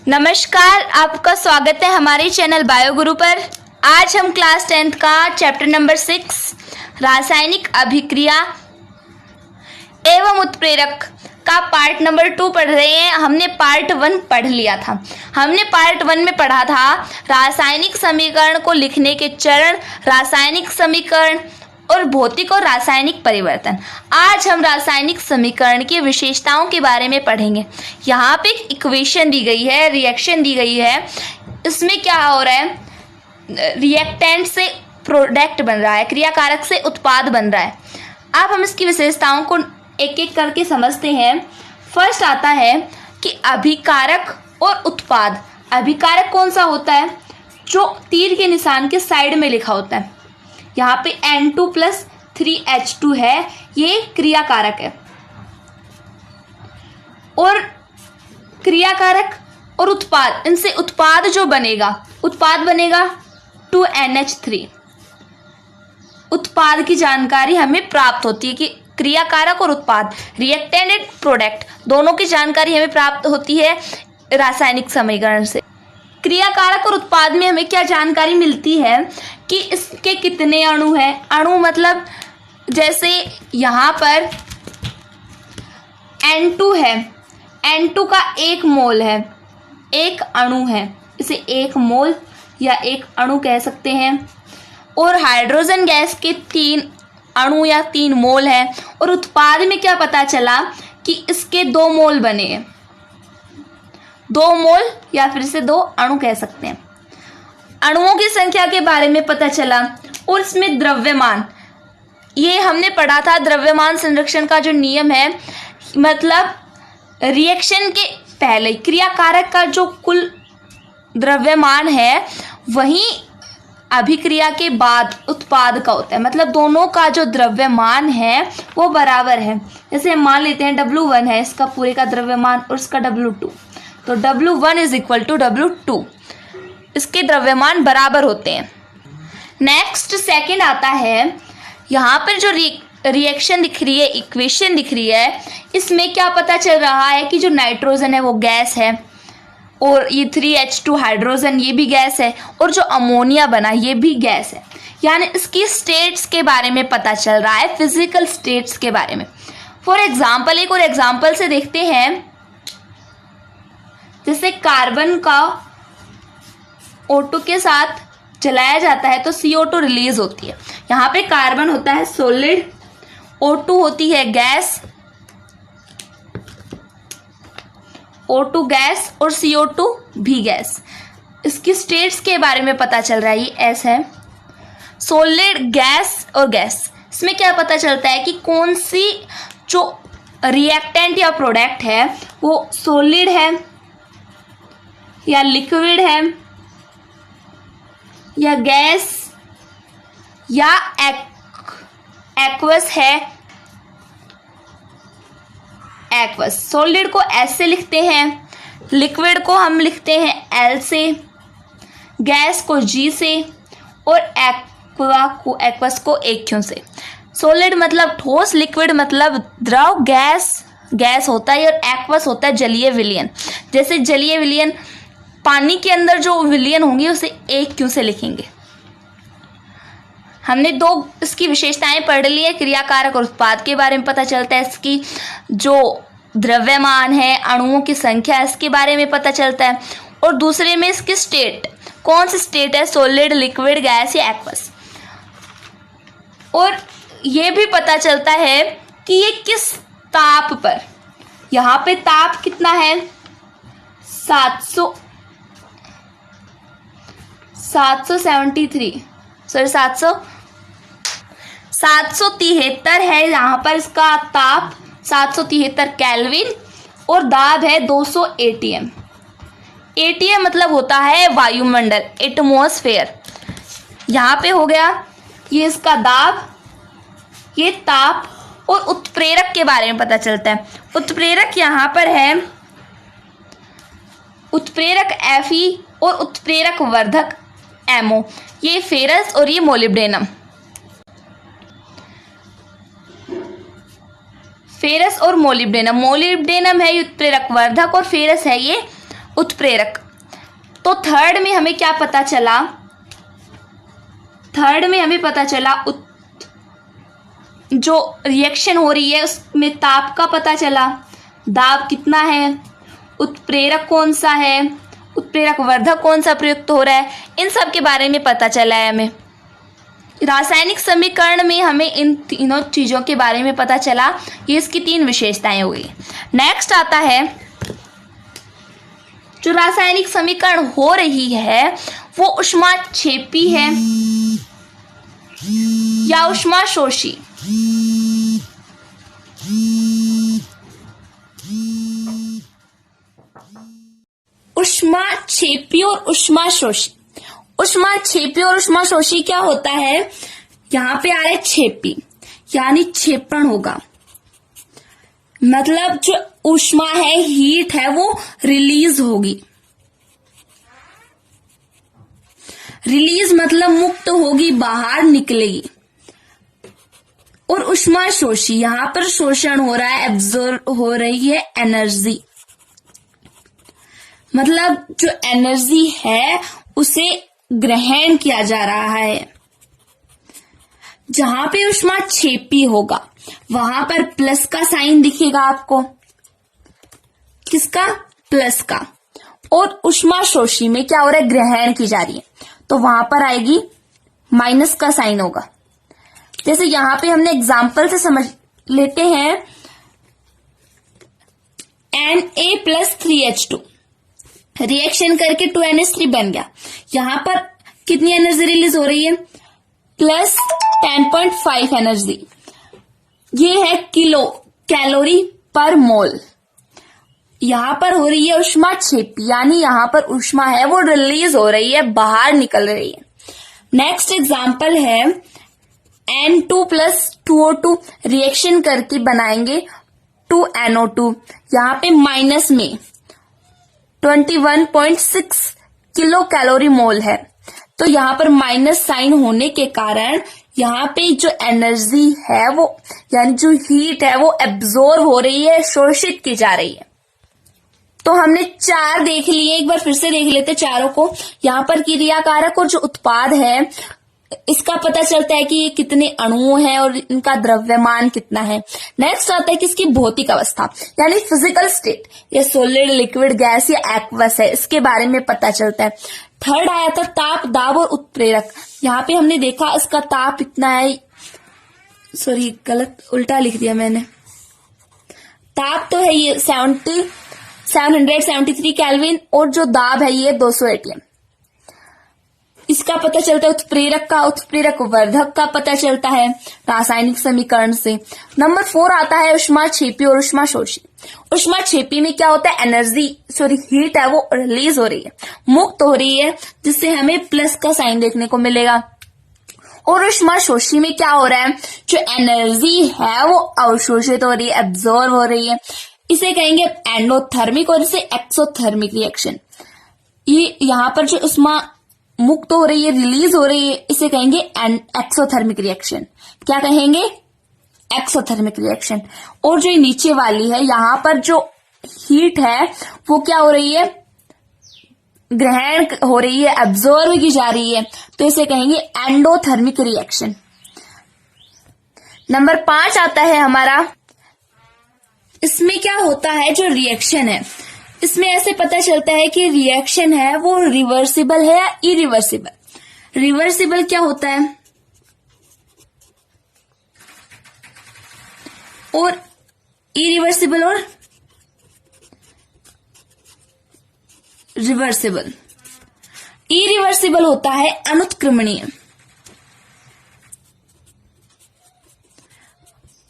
नमस्कार, आपका स्वागत है हमारे चैनल बायो गुरु पर। आज हम क्लास 10th का चैप्टर नंबर 6 रासायनिक अभिक्रिया एवं उत्प्रेरक का पार्ट नंबर 2 पढ़ रहे हैं। हमने पार्ट 1 पढ़ लिया था। हमने पार्ट 1 में पढ़ा था रासायनिक समीकरण को लिखने के चरण, रासायनिक समीकरण और भौतिक और रासायनिक परिवर्तन। आज हम रासायनिक समीकरण की विशेषताओं के बारे में पढ़ेंगे। यहाँ पे एक इक्वेशन दी गई है, रिएक्शन दी गई है। इसमें क्या हो रहा है, रिएक्टेंट से प्रोडक्ट बन रहा है, क्रियाकारक से उत्पाद बन रहा है। अब हम इसकी विशेषताओं को एक एक करके समझते हैं। फर्स्ट आता है कि अभिकारक और उत्पाद। अभिकारक कौन सा होता है? जो तीर के निशान के साइड में लिखा होता है। यहाँ पे N2+3H2 है, ये क्रियाकारक है। और क्रियाकारक और उत्पाद, इनसे उत्पाद जो बनेगा, उत्पाद बनेगा 2NH3। उत्पाद की जानकारी हमें प्राप्त होती है कि क्रियाकारक और उत्पाद, रिएक्टेंट एंड प्रोडक्ट, दोनों की जानकारी हमें प्राप्त होती है रासायनिक समीकरण से। क्रियाकारक और उत्पाद में हमें क्या जानकारी मिलती है कि इसके कितने अणु हैं। अणु मतलब जैसे यहाँ पर N2 है, N2 का 1 मोल है, 1 अणु है, इसे 1 मोल या 1 अणु कह सकते हैं। और हाइड्रोजन गैस के 3 अणु या 3 मोल है। और उत्पाद में क्या पता चला कि इसके 2 मोल बने हैं, 2 मोल या फिर से 2 अणु कह सकते हैं। अणुओं की संख्या के बारे में पता चला। और इसमें द्रव्यमान, ये हमने पढ़ा था, द्रव्यमान संरक्षण का जो नियम है, मतलब रिएक्शन के पहले क्रियाकारक का जो कुल द्रव्यमान है वही अभिक्रिया के बाद उत्पाद का होता है। मतलब दोनों का जो द्रव्यमान है वो बराबर है। जैसे हम मान लेते हैं W1 है इसका पूरे का द्रव्यमान और इसका W2, तो W1 = W2, इसके द्रव्यमान बराबर होते हैं। नेक्स्ट सेकंड आता है, यहाँ पर जो रिएक्शन दिख रही है, इक्वेशन दिख रही है, इसमें क्या पता चल रहा है कि जो नाइट्रोजन है वो गैस है, और ये 3H2 हाइड्रोजन ये भी गैस है, और जो अमोनिया बना ये भी गैस है। यानी इसकी स्टेट्स के बारे में पता चल रहा है, फिजिकल स्टेट्स के बारे में। फॉर एग्जाम्पल, एक और एग्जाम्पल से देखते हैं। जैसे कार्बन का O2 के साथ जलाया जाता है तो CO2 रिलीज होती है। यहाँ पे कार्बन होता है सॉलिड, O2 होती है गैस, O2 गैस और CO2 भी गैस। इसकी स्टेट्स के बारे में पता चल रहा है, ये S है, सॉलिड, गैस और गैस। इसमें क्या पता चलता है कि कौन सी जो रिएक्टेंट या प्रोडक्ट है वो सॉलिड है या लिक्विड है या गैस या एक्वस है। एक्वस, सॉलिड को S से लिखते हैं, लिक्विड को हम लिखते हैं L से, गैस को G से और एक्वस को एक क्यों से। सॉलिड मतलब ठोस, लिक्विड मतलब द्रव, गैस होता है, और एक्वस होता है जलीय विलयन। जैसे जलीय विलयन, पानी के अंदर जो विलयन होंगे उसे एक क्यों से लिखेंगे। हमने 2 इसकी विशेषताएं पढ़ ली है। क्रियाकारक और उत्पाद के बारे में पता चलता है, इसकी जो द्रव्यमान है, अणुओं की संख्या, इसके बारे में पता चलता है। और दूसरे में इसकी स्टेट, कौन सी स्टेट है, सॉलिड, लिक्विड, गैस या एक्वस। और ये भी पता चलता है कि ये किस ताप पर, यहाँ पे ताप कितना है, 773 है यहाँ पर इसका ताप, 773 केल्विन, और दाब है 200 ATM। ATM मतलब होता है वायुमंडल, एटमॉस्फेयर। यहाँ पे हो गया ये इसका दाब, ये ताप। और उत्प्रेरक के बारे में पता चलता है। उत्प्रेरक यहाँ पर है, उत्प्रेरक Fe और उत्प्रेरक वर्धक MO, ये फेरस और ये मोलिब्डेनम। फेरस और मोलिब्डेनम, मोलिब्डेनम है उत्प्रेरक वर्धक और फेरस है ये उत्प्रेरक। तो थर्ड में हमें क्या पता चला? थर्ड में हमें पता चला जो रिएक्शन हो रही है उसमें ताप का पता चला, दाब कितना है, उत्प्रेरक कौन सा है, उत्प्रेरक वर्धक कौन सा प्रयुक्त हो रहा है, इन सब के बारे में पता चला है हमें। रासायनिक समीकरण में हमें इन तीनों चीज़ों के बारे में पता चला। ये इसकी 3 विशेषताएं हो गई। नेक्स्ट आता है जो रासायनिक समीकरण हो रही है वो ऊष्माक्षेपी है या ऊष्माशोषी। ऊष्माक्षेपी और ऊष्माशोषी। ऊष्माक्षेपी और ऊष्माशोषी क्या होता है? यहां पे आ रहा है क्षेपी, यानी क्षेपण होगा, मतलब जो ऊष्मा है, हीट है, वो रिलीज होगी। रिलीज मतलब मुक्त होगी, बाहर निकलेगी। और ऊष्माशोषी, यहां पर शोषण हो रहा है, एब्जॉर्ब हो रही है एनर्जी, मतलब जो एनर्जी है उसे ग्रहण किया जा रहा है। जहां पे ऊष्माक्षेपी होगा वहां पर प्लस का साइन दिखेगा आपको, किसका? प्लस का। और ऊष्माशोषी में क्या हो रहा है? ग्रहण की जा रही है, तो वहां पर आएगी माइनस का साइन होगा। जैसे यहां पे हमने एग्जाम्पल से समझ लेते हैं, Na+3H2 रिएक्शन करके 2NH3 बन गया। यहां पर कितनी एनर्जी रिलीज हो रही है? Plus 10.5 energy. ये है किलो कैलोरी पर मोल। यहां पर हो रही है ऊष्माक्षेपी, यानी यहां पर ऊष्मा है वो रिलीज हो रही है, बाहर निकल रही है। नेक्स्ट एग्जांपल है N2+2O2 रिएक्शन करके बनाएंगे 2NO2। यहां पे माइनस में 21.6 किलो कैलोरी मोल है, तो यहां पर माइनस साइन होने के कारण यहाँ पे जो एनर्जी है वो, यानी जो हीट है वो एब्जॉर्ब हो रही है, शोषित की जा रही है। तो हमने 4 देख लिए, एक बार फिर से देख लेते चारों को। यहाँ पर क्रिया कारक और जो उत्पाद है इसका पता चलता है कि ये कितने अणु हैं और इनका द्रव्यमान कितना है। नेक्स्ट आता है कि इसकी भौतिक अवस्था, यानी फिजिकल स्टेट, ये सॉलिड, लिक्विड, गैस या एक्वस है, इसके बारे में पता चलता है। थर्ड आया था ताप, दाब और उत्प्रेरक। यहाँ पे हमने देखा इसका ताप इतना है, सॉरी गलत उल्टा लिख दिया मैंने। ताप तो है ये 773 केल्विन और जो दाब है ये 200 ATM। इसका पता चलता है उत्प्रेरक का, उत्प्रेरक वर्धक का पता चलता है रासायनिक समीकरण से। नंबर 4 आता है ऊष्माक्षेपी और ऊष्माशोषी। ऊष्माक्षेपी में क्या होता है? एनर्जी, हीट है वो रिलीज हो रही है, मुक्त हो रही है, जिससे हमें प्लस का साइन देखने को मिलेगा। और ऊष्माशोषी में क्या हो रहा है? जो एनर्जी है वो अवशोषित हो रही है, एब्जॉर्ब हो रही है। इसे कहेंगे एंडोथर्मिक और इसे एक्सोथर्मिक रिएक्शन। ये यहाँ पर जो ऊष्मा मुक्त हो रही है, रिलीज हो रही है, इसे कहेंगे एक्सोथर्मिक रिएक्शन। क्या कहेंगे? Exothermic reaction. और जो नीचे वाली है, यहां पर जो हीट है वो क्या हो रही है? ग्रहण हो रही है, एब्जॉर्ब की जा रही है, तो इसे कहेंगे एंडोथर्मिक रिएक्शन। नंबर 5 आता है हमारा, इसमें क्या होता है? जो रिएक्शन है इसमें ऐसे पता चलता है कि रिएक्शन है वो रिवर्सिबल है या इरिवर्सिबल। रिवर्सिबल क्या होता है और इरिवर्सिबल और रिवर्सिबल। इरिवर्सिबल होता है अनुत्क्रमणीय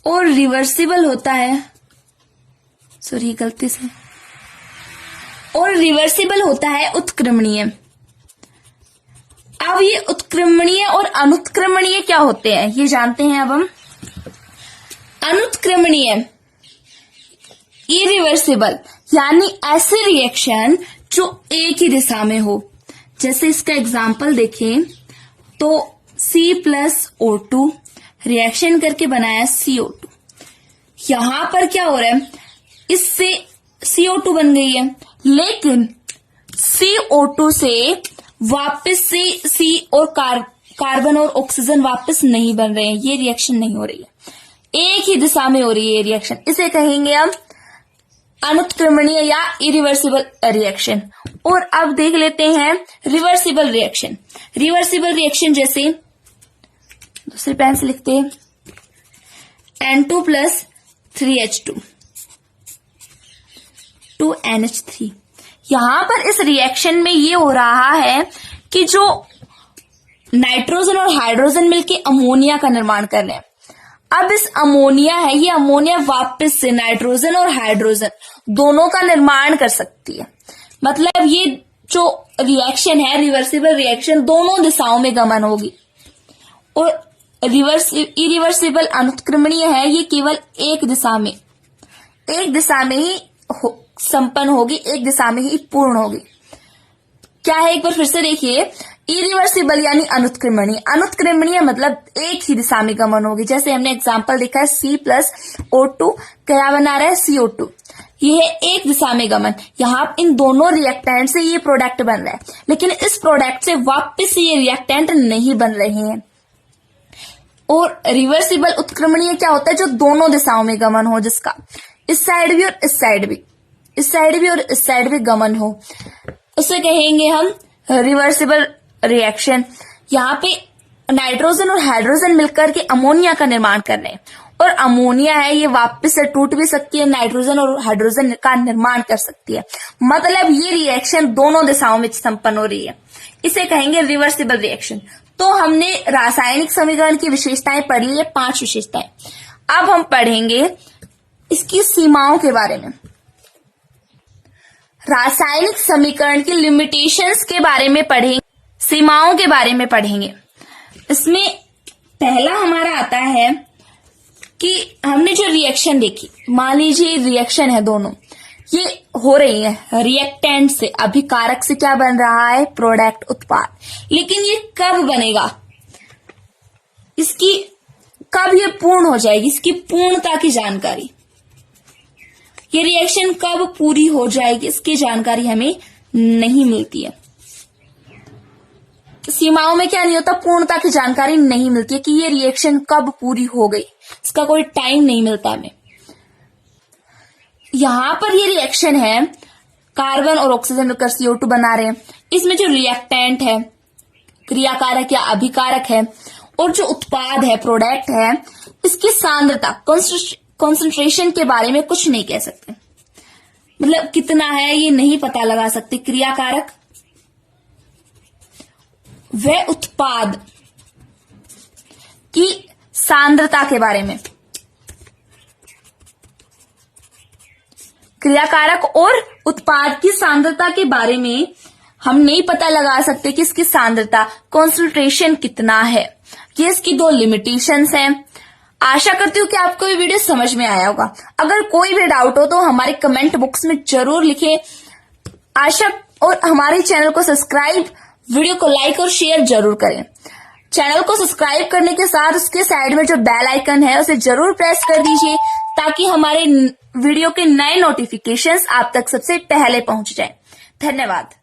और रिवर्सिबल होता है, सॉरी गलती से, और रिवर्सिबल होता है उत्क्रमणीय। अब ये उत्क्रमणीय और अनुत्क्रमणीय क्या होते हैं ये जानते हैं अब हम। अनुत्क्रमणीय, इरिवर्सिबल, यानी ऐसे रिएक्शन जो एक ही दिशा में हो। जैसे इसका एग्जाम्पल देखें तो C+O2 रिएक्शन करके बनाया CO2। यहां पर क्या हो रहा है? इससे CO2 बन गई है, लेकिन CO2 से वापस से C और कार्बन और ऑक्सीजन वापस नहीं बन रहे हैं, ये रिएक्शन नहीं हो रही है, एक ही दिशा में हो रही है रिएक्शन। इसे कहेंगे हम अनुत्क्रमणीय या इरिवर्सिबल रिएक्शन। और अब देख लेते हैं रिवर्सिबल रिएक्शन। रिवर्सिबल रिएक्शन जैसे दूसरे पेन से लिखते हैं N2 प्लस 3H2 2NH3। यहां पर इस रिएक्शन में ये हो रहा है कि जो नाइट्रोजन और हाइड्रोजन मिलके अमोनिया का निर्माण कर रहे हैं। अब इस अमोनिया है, ये अमोनिया वापस से नाइट्रोजन और हाइड्रोजन दोनों का निर्माण कर सकती है। मतलब ये जो रिएक्शन है रिवर्सिबल रिएक्शन, दोनों दिशाओं में गमन होगी। और इरिवर्सिबल अनुत्क्रमणीय है, ये केवल एक दिशा में ही संपन्न होगी, एक दिशा में ही पूर्ण होगी। क्या है एक बार फिर से देखिए, इरिवर्सिबल यानी अनुत्क्रमणीय। अनुत्क्रमणीय मतलब एक ही दिशा में गमन होगी। जैसे हमने एग्जांपल देखा है C+O2 क्या बना रहा है CO2, ये है एक दिशा में गमन। यहाँ इन दोनों रिएक्टेंट से ये प्रोडक्ट बन रहा है, लेकिन इस प्रोडक्ट से वापस ये रिएक्टेंट नहीं बन रहे हैं। और रिवर्सिबल उत्क्रमणीय क्या होता है, जो दोनों दिशाओं में गमन हो, जिसका इस साइड भी और इस साइड भी, इस साइड भी और इस साइड भी गमन हो, उसे कहेंगे हम रिवर्सिबल रिएक्शन। यहाँ पे नाइट्रोजन और हाइड्रोजन मिलकर के अमोनिया का निर्माण कर रहे हैं, और अमोनिया है ये वापस से टूट भी सकती है, नाइट्रोजन और हाइड्रोजन का निर्माण कर सकती है। मतलब ये रिएक्शन दोनों दिशाओं में संपन्न हो रही है, इसे कहेंगे रिवर्सिबल रिएक्शन। तो हमने रासायनिक समीकरण की विशेषताएं पढ़ ली है, 5 विशेषताएं। अब हम पढ़ेंगे इसकी सीमाओं के बारे में। रासायनिक समीकरण की लिमिटेशंस के बारे में पढ़ेंगे, सीमाओं के बारे में पढ़ेंगे। इसमें पहला हमारा आता है कि हमने जो रिएक्शन देखी, मान लीजिए रिएक्शन है, दोनों ये हो रही है रिएक्टेंट से, अभिकारक से क्या बन रहा है, प्रोडक्ट, उत्पाद। लेकिन ये कब बनेगा, इसकी कब ये पूर्ण हो जाएगी, इसकी पूर्णता की जानकारी, ये रिएक्शन कब पूरी हो जाएगी, इसकी जानकारी हमें नहीं मिलती है। सीमाओं में क्या नहीं होता, पूर्णता की जानकारी नहीं मिलती है कि ये रिएक्शन कब पूरी हो गई, इसका कोई टाइम नहीं मिलता हमें। यहां पर ये रिएक्शन है, कार्बन और ऑक्सीजन मिलकर CO2 बना रहे हैं। इसमें जो रिएक्टेंट है, क्रियाकारक या अभिकारक है, और जो उत्पाद है, प्रोडक्ट है, इसकी सांद्रता, कॉन्सेंट्रेशन के बारे में कुछ नहीं कह सकते। मतलब कितना है ये नहीं पता लगा सकते। क्रियाकारक व उत्पाद की सांद्रता के बारे में, क्रियाकारक और उत्पाद की सांद्रता के बारे में हम नहीं पता लगा सकते कि इसकी सांद्रता, कॉन्सेंट्रेशन कितना है। ये इसकी 2 लिमिटेशंस हैं। आशा करती हूँ कि आपको ये वीडियो समझ में आया होगा। अगर कोई भी डाउट हो तो हमारे कमेंट बॉक्स में जरूर लिखें। और हमारे चैनल को सब्सक्राइब, वीडियो को लाइक और शेयर जरूर करें। चैनल को सब्सक्राइब करने के साथ उसके साइड में जो बेल आइकन है उसे जरूर प्रेस कर दीजिए, ताकि हमारे वीडियो के नए नोटिफिकेशंस आप तक सबसे पहले पहुंच जाएं। धन्यवाद।